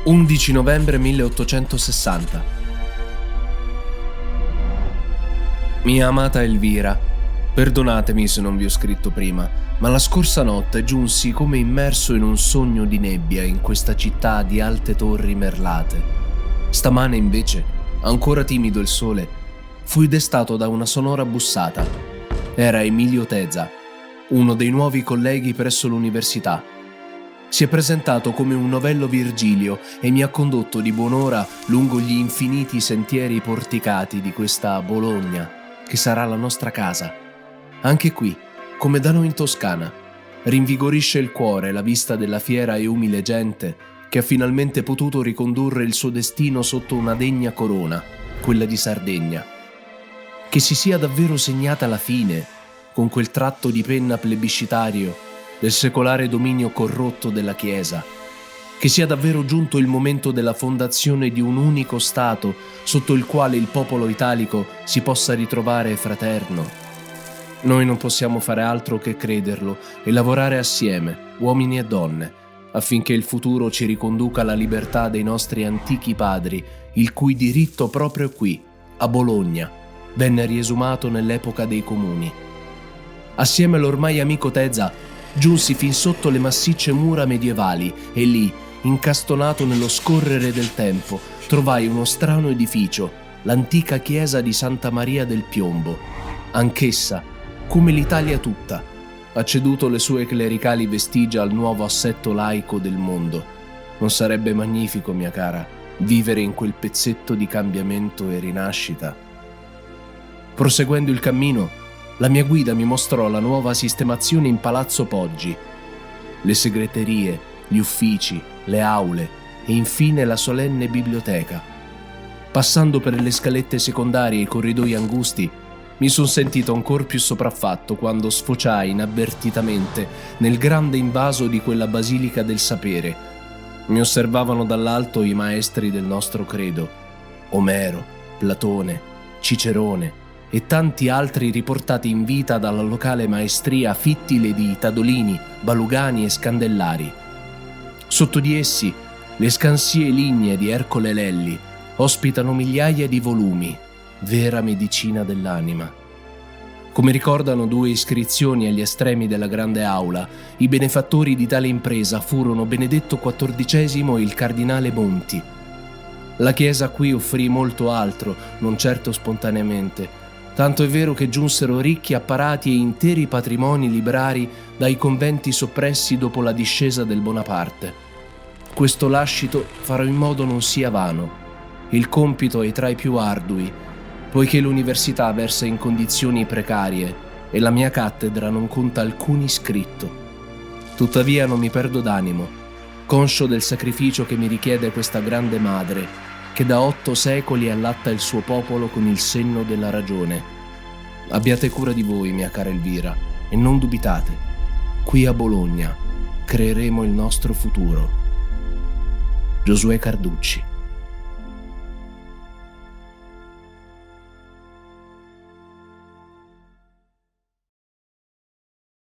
11 novembre 1860. Mia amata Elvira, perdonatemi se non vi ho scritto prima, ma la scorsa notte giunsi come immerso in un sogno di nebbia in questa città di alte torri merlate. Stamane invece, ancora timido il sole, fui destato da una sonora bussata. Era Emilio Tezza, uno dei nuovi colleghi presso l'università. Si è presentato come un novello Virgilio e mi ha condotto di buon'ora lungo gli infiniti sentieri porticati di questa Bologna, che sarà la nostra casa. Anche qui, come da noi in Toscana, rinvigorisce il cuore la vista della fiera e umile gente che ha finalmente potuto ricondurre il suo destino sotto una degna corona, quella di Sardegna. Che si sia davvero segnata la fine, con quel tratto di penna plebiscitario, del secolare dominio corrotto della Chiesa, che sia davvero giunto il momento della fondazione di un unico Stato sotto il quale il popolo italico si possa ritrovare fraterno. Noi non possiamo fare altro che crederlo e lavorare assieme, uomini e donne, affinché il futuro ci riconduca alla libertà dei nostri antichi padri, il cui diritto proprio qui, a Bologna, venne riesumato nell'epoca dei comuni. Assieme all'ormai amico Tezza, giunsi fin sotto le massicce mura medievali e lì, incastonato nello scorrere del tempo, trovai uno strano edificio, l'antica chiesa di Santa Maria del Piombo. Anch'essa, come l'Italia tutta, ha ceduto le sue clericali vestigia al nuovo assetto laico del mondo. Non sarebbe magnifico, mia cara, vivere in quel pezzetto di cambiamento e rinascita? Proseguendo il cammino, la mia guida mi mostrò la nuova sistemazione in Palazzo Poggi, le segreterie, gli uffici, le aule e infine la solenne biblioteca. Passando per le scalette secondarie e i corridoi angusti, mi son sentito ancor più sopraffatto quando sfociai inavvertitamente nel grande invaso di quella basilica del sapere. Mi osservavano dall'alto i maestri del nostro credo, Omero, Platone, Cicerone e tanti altri riportati in vita dalla locale maestria fittile di Tadolini, Balugani e Scandellari. Sotto di essi, le scansie lignee di Ercole Lelli ospitano migliaia di volumi, vera medicina dell'anima. Come ricordano due iscrizioni agli estremi della grande aula, i benefattori di tale impresa furono Benedetto XIV e il cardinale Monti. La Chiesa qui offrì molto altro, non certo spontaneamente, tanto è vero che giunsero ricchi apparati e interi patrimoni librari dai conventi soppressi dopo la discesa del Bonaparte. Questo lascito farò in modo non sia vano. Il compito è tra i più ardui, poiché l'università versa in condizioni precarie e la mia cattedra non conta alcun iscritto. Tuttavia non mi perdo d'animo, conscio del sacrificio che mi richiede questa grande madre, che da 8 secoli allatta il suo popolo con il senno della ragione. Abbiate cura di voi, mia cara Elvira, e non dubitate. Qui a Bologna creeremo il nostro futuro. Giosuè Carducci.